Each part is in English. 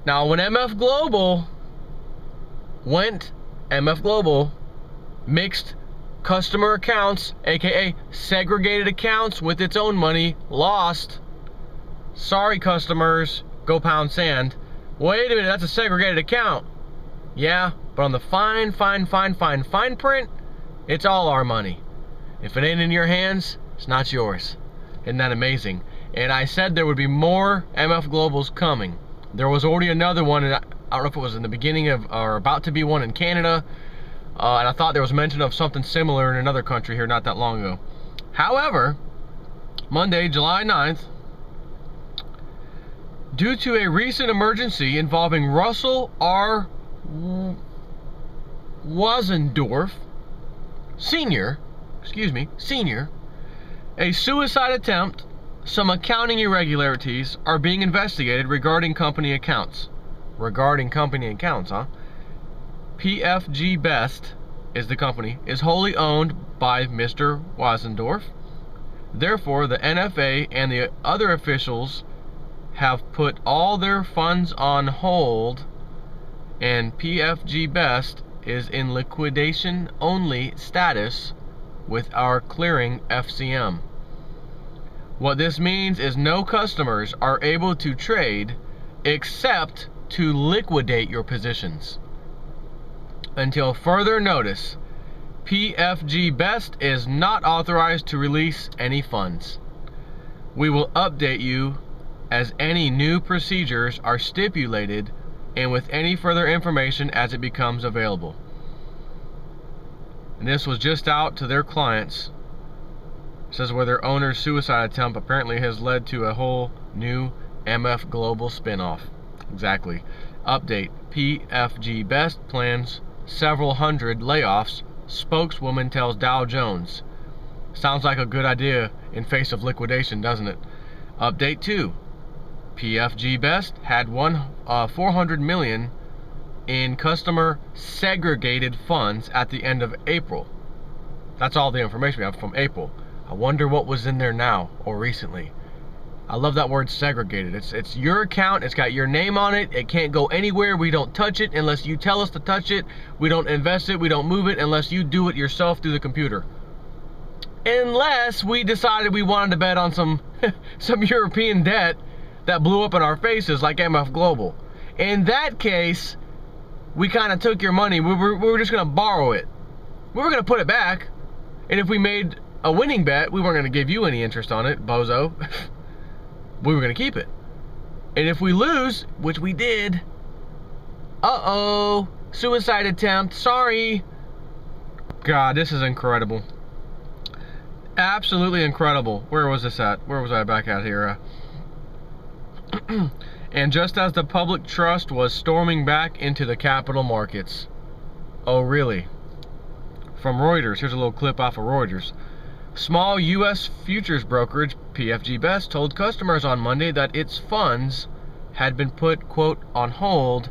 Now, when MF Global mixed customer accounts, aka segregated accounts with its own money, lost. Sorry, customers, go pound sand. Wait a minute, that's a segregated account. Yeah, but on the fine print, it's all our money. If it ain't in your hands, it's not yours. Isn't that amazing? And I said there would be more MF Globals coming. There was already another one, and I don't know if it was in the beginning of, or about to be one in Canada, and I thought there was mention of something similar in another country here not that long ago. However, Monday, July 9th, due to a recent emergency involving Russell R. Wasendorf, Sr., a suicide attempt, some accounting irregularities are being investigated regarding company accounts. Regarding company accounts, huh? PFG Best is the company, is wholly owned by Mr. Wasendorf. Therefore, the NFA and the other officials have put all their funds on hold, and PFG Best is in liquidation only status with our clearing FCM. What this means is no customers are able to trade except to liquidate your positions. Until further notice, PFG Best is not authorized to release any funds. We will update you as any new procedures are stipulated and with any further information as it becomes available. And this was just out to their clients. It says where their owner's suicide attempt apparently has led to a whole new MF Global spinoff. Exactly. Update. PFG Best plans several hundred layoffs. Spokeswoman tells Dow Jones. Sounds like a good idea in face of liquidation, doesn't it? Update 2. PFG Best had 400 million in customer segregated funds at the end of April. That's all the information we have from April. I wonder what was in there now or recently. I love that word segregated. It's your account. It's got your name on it. It can't go anywhere. We don't touch it unless you tell us to touch it. We don't invest it. We don't move it unless you do it yourself through the computer. Unless we decided we wanted to bet on some European debt that blew up in our faces like MF Global. In that case, we kind of took your money. We were just going to borrow it. We were going to put it back. And if we made a winning bet, we weren't going to give you any interest on it, bozo. We were going to keep it. And if we lose, which we did, uh-oh, suicide attempt, sorry. God, this is incredible. Absolutely incredible. Where was this at? Where was I back at here? And just as the public trust was storming back into the capital markets. Oh, really? From Reuters. Here's a little clip off of Reuters. Small U.S. futures brokerage PFG Best told customers on Monday that its funds had been put, quote, on hold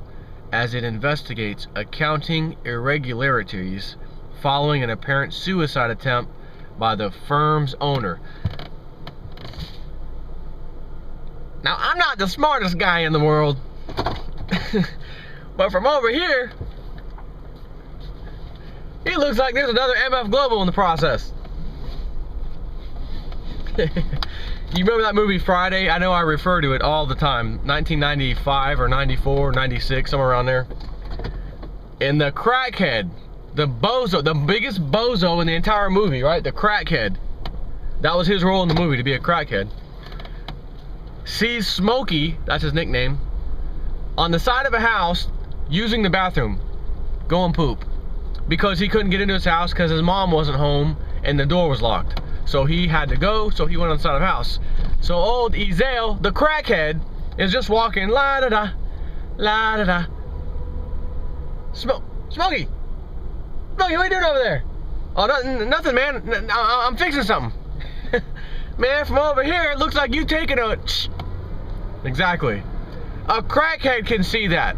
as it investigates accounting irregularities following an apparent suicide attempt by the firm's owner. Now, I'm not the smartest guy in the world, but from over here, it looks like there's another MF Global in the process. You remember that movie Friday? I know I refer to it all the time. 1995 or 94 or 96, somewhere around there. And the crackhead, the bozo, the biggest bozo in the entire movie, right? The crackhead. That was his role in the movie, to be a crackhead. Sees Smokey, that's his nickname, on the side of a house using the bathroom, going poop. Because he couldn't get into his house because his mom wasn't home and the door was locked. So he had to go, so he went on the side of the house. So old Ezel, the crackhead, is just walking, la-da-da, la-da-da. Smokey! Smokey, what are you doing over there? Oh, nothing, man. I'm fixing something. Man, from over here, it looks like you taking a... Exactly. A crackhead can see that.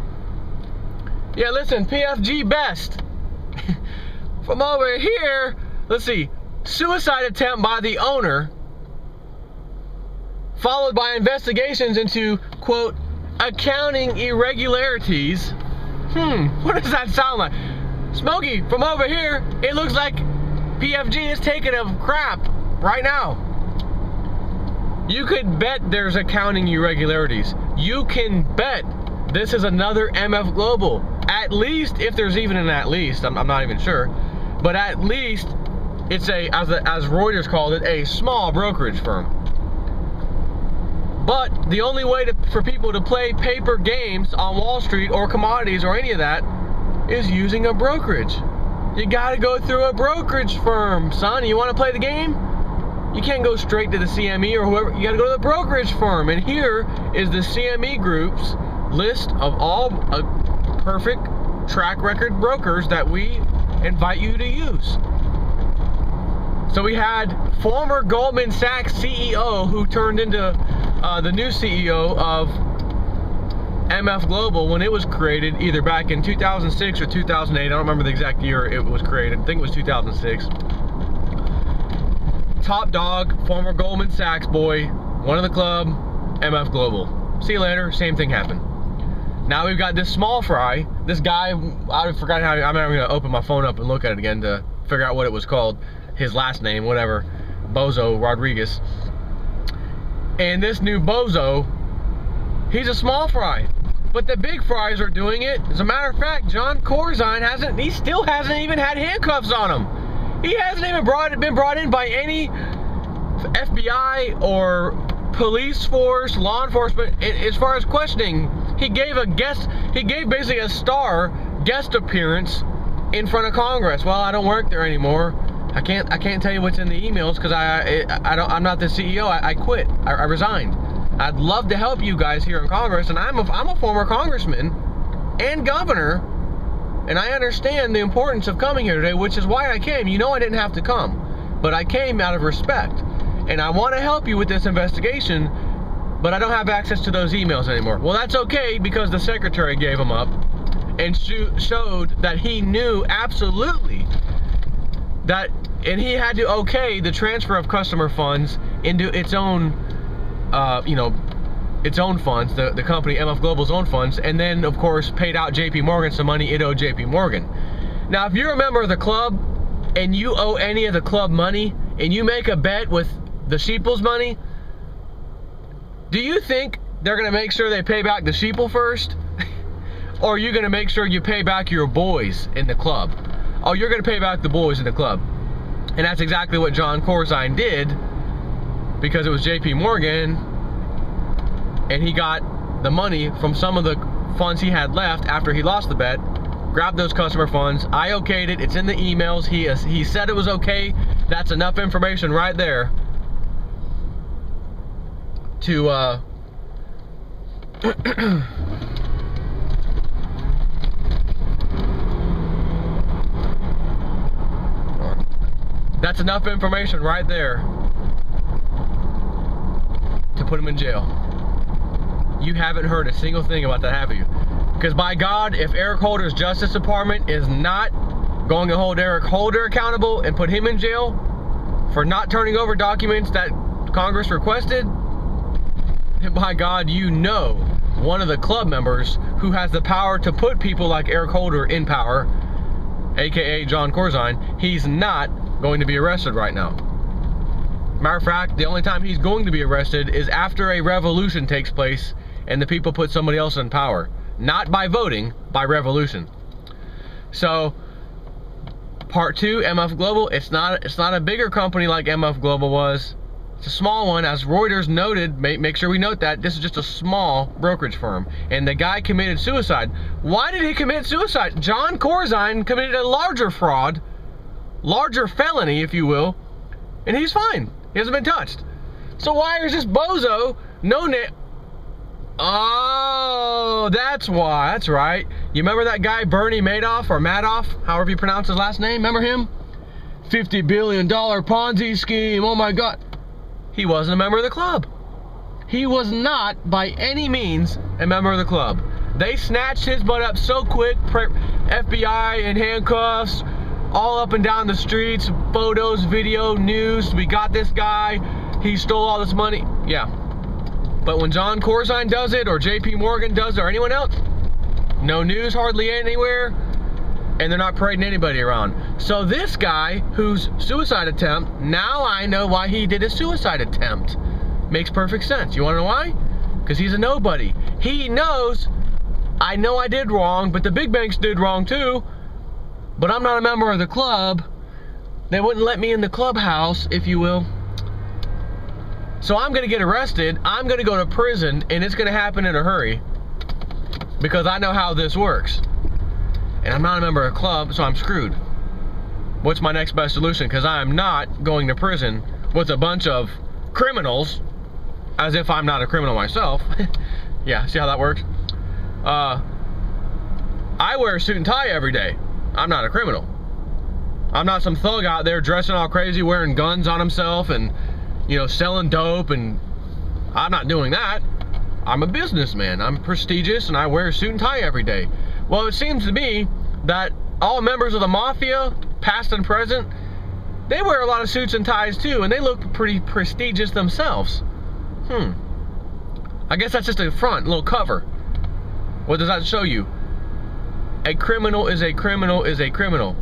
Yeah, listen, PFG Best. From over here, let's see. Suicide attempt by the owner, followed by investigations into, quote, accounting irregularities. What does that sound like? Smokey, from over here, it looks like PFG is taking a crap right now. You could bet there's accounting irregularities. You can bet this is another MF Global. At least, if there's even an at least, I'm not even sure. But at least, it's as Reuters called it, a small brokerage firm. But the only way for people to play paper games on Wall Street or commodities or any of that is using a brokerage. You gotta go through a brokerage firm, son. You wanna play the game? You can't go straight to the CME or whoever. You gotta go to the brokerage firm. And here is the CME Group's list of all perfect track record brokers that we invite you to use. So we had former Goldman Sachs CEO who turned into the new CEO of MF Global when it was created, either back in 2006 or 2008. I don't remember the exact year it was created. I think it was 2006. Top dog, former Goldman Sachs boy, one of the club, MF Global. See you later, same thing happened. Now we've got this small fry, this guy, I forgot how, I'm not even gonna open my phone up and look at it again to figure out what it was called, his last name, whatever, Bozo Rodriguez. And this new Bozo, he's a small fry, but the big fries are doing it. As a matter of fact, John Corzine still hasn't even had handcuffs on him. He hasn't even been brought in by any FBI or police force, law enforcement. As far as questioning, he gave basically a star guest appearance in front of Congress. Well, I don't work there anymore. I can't tell you what's in the emails because I'm not the CEO. I quit. I resigned. I'd love to help you guys here in Congress, and I'm a former congressman and governor, and I understand the importance of coming here today, which is why I came. You know I didn't have to come, but I came out of respect, and I want to help you with this investigation, but I don't have access to those emails anymore. Well, that's okay because the secretary gave them up and showed that he knew absolutely that, and he had to okay the transfer of customer funds into its own, its own funds, the company MF Global's own funds, and then of course paid out JP Morgan some money it owed JP Morgan. Now, if you're a member of the club and you owe any of the club money and you make a bet with the sheeple's money, do you think they're gonna make sure they pay back the sheeple first? Or are you gonna make sure you pay back your boys in the club? Oh, you're gonna pay back the boys in the club. And that's exactly what John Corzine did, because it was JP Morgan, and he got the money from some of the funds he had left after he lost the bet, grabbed those customer funds. I okayed it, it's in the emails, he said it was okay. That's enough information right there to that's enough information right there to put him in jail. You haven't heard a single thing about that, have you? Because by God, if Eric Holder's Justice Department is not going to hold Eric Holder accountable and put him in jail for not turning over documents that Congress requested, then by God, you know one of the club members who has the power to put people like Eric Holder in power, aka John Corzine, he's not going to be arrested right now. Matter of fact, the only time he's going to be arrested is after a revolution takes place and the people put somebody else in power. Not by voting, by revolution. So, part two, MF Global, it's not a bigger company like MF Global was. It's a small one, as Reuters noted. Make sure we note that this is just a small brokerage firm, and the guy committed suicide. Why did he commit suicide? John Corzine committed a larger fraud, larger felony, if you will, and he's fine. He hasn't been touched. So why is this bozo no name? Oh, that's why. That's right. You remember that guy Bernie Madoff, or Madoff, however you pronounce his last name? Remember him? $50 billion Ponzi scheme. Oh my God. He wasn't a member of the club. He was not by any means a member of the club. They snatched his butt up so quick. FBI in handcuffs, all up and down the streets, photos, video, news. We got this guy. He stole all this money. Yeah. But when John Corzine does it, or JP Morgan does it, or anyone else, no news hardly anywhere, and they're not parading anybody around. So this guy whose suicide attempt, now I know why he did a suicide attempt. Makes perfect sense. You want to know why? Because he's a nobody. He knows, I know I did wrong, but the big banks did wrong too, but I'm not a member of the club. They wouldn't let me in the clubhouse, if you will. So I'm going to get arrested, I'm going to go to prison, and it's going to happen in a hurry. Because I know how this works. And I'm not a member of a club, so I'm screwed. What's my next best solution? Because I am not going to prison with a bunch of criminals, as if I'm not a criminal myself. Yeah, see how that works? I wear a suit and tie every day. I'm not a criminal. I'm not some thug out there dressing all crazy, wearing guns on himself and, you know, selling dope, and I'm not doing that. I'm a businessman. I'm prestigious and I wear a suit and tie every day. Well, it seems to me that all members of the mafia, past and present, they wear a lot of suits and ties too, and they look pretty prestigious themselves. I guess that's just a front, a little cover. What does that show you? A criminal is a criminal is a criminal.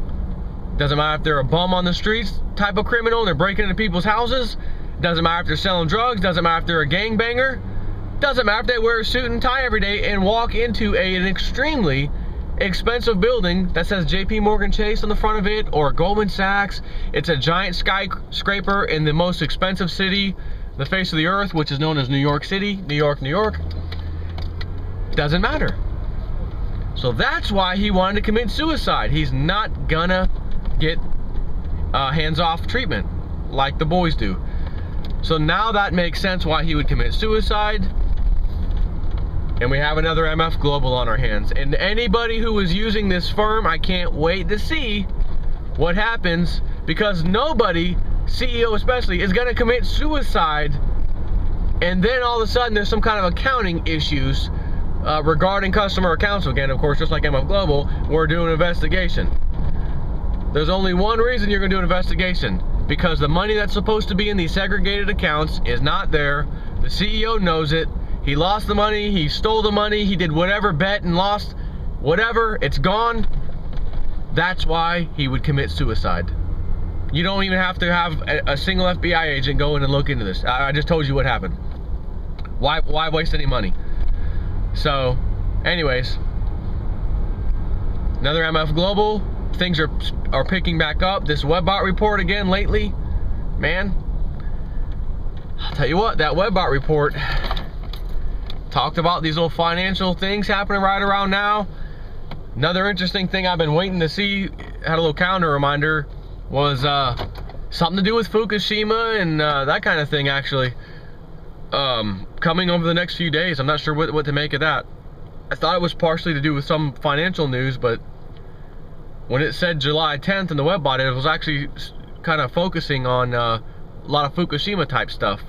Doesn't matter if they're a bum on the streets type of criminal and they're breaking into people's houses. Doesn't matter if they're selling drugs. Doesn't matter if they're a gangbanger. Doesn't matter if they wear a suit and tie every day and walk into an extremely expensive building that says JP Morgan Chase on the front of it, or Goldman Sachs. It's a giant skyscraper in the most expensive city, the face of the earth, which is known as New York City, New York, New York. Doesn't matter. So that's why he wanted to commit suicide. He's not gonna get hands-off treatment like the boys do. So now that makes sense why he would commit suicide. And we have another MF Global on our hands. And anybody who is using this firm, I can't wait to see what happens, because nobody, CEO especially, is going to commit suicide and then all of a sudden there's some kind of accounting issues regarding customer accounts. Again, of course, just like MF Global, we're doing an investigation. There's only one reason you're going to do an investigation: because the money that's supposed to be in these segregated accounts is not there. The CEO knows it. He lost the money, he stole the money, he did whatever, bet and lost whatever, it's gone. That's why he would commit suicide. You don't even have to have a single FBI agent go in and look into this. I just told you what happened. Why waste any money? So, anyways, another MF Global. Things are picking back up. This WebBot report again lately, man, I'll tell you what, that WebBot report talked about these little financial things happening right around now. Another interesting thing I've been waiting to see, had a little calendar reminder, was something to do with Fukushima and that kind of thing, actually, coming over the next few days. I'm not sure what to make of that. I thought it was partially to do with some financial news, but when it said July 10th in the WebBot, it was actually kind of focusing on a lot of Fukushima type stuff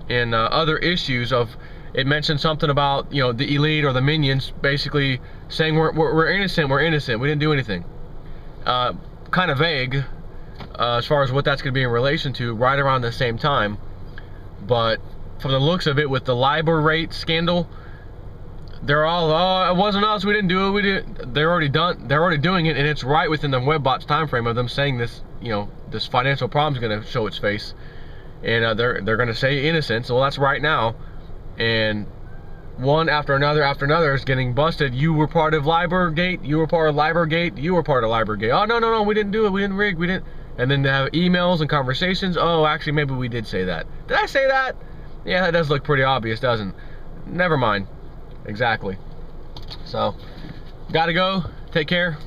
and other issues of. It mentioned something about, you know, the elite or the minions basically saying we're innocent, we didn't do anything. Kind of vague as far as what that's going to be in relation to, right around the same time. But from the looks of it, with the LIBOR rate scandal, they're all, oh, it wasn't us, we didn't do it, they're already doing it, and it's right within the WebBot's time frame of them saying this, you know, this financial problem's going to show its face, and they're going to say innocent. So that's right now. And one after another is getting busted. You were part of LIBORgate, you were part of LIBORgate, you were part of LIBORgate. Oh, no, we didn't do it, we didn't rig, we didn't. And then they have emails and conversations. Oh, actually, maybe we did say that. Did I say that? Yeah, that does look pretty obvious, doesn't it? Never mind. Exactly. So, gotta go. Take care.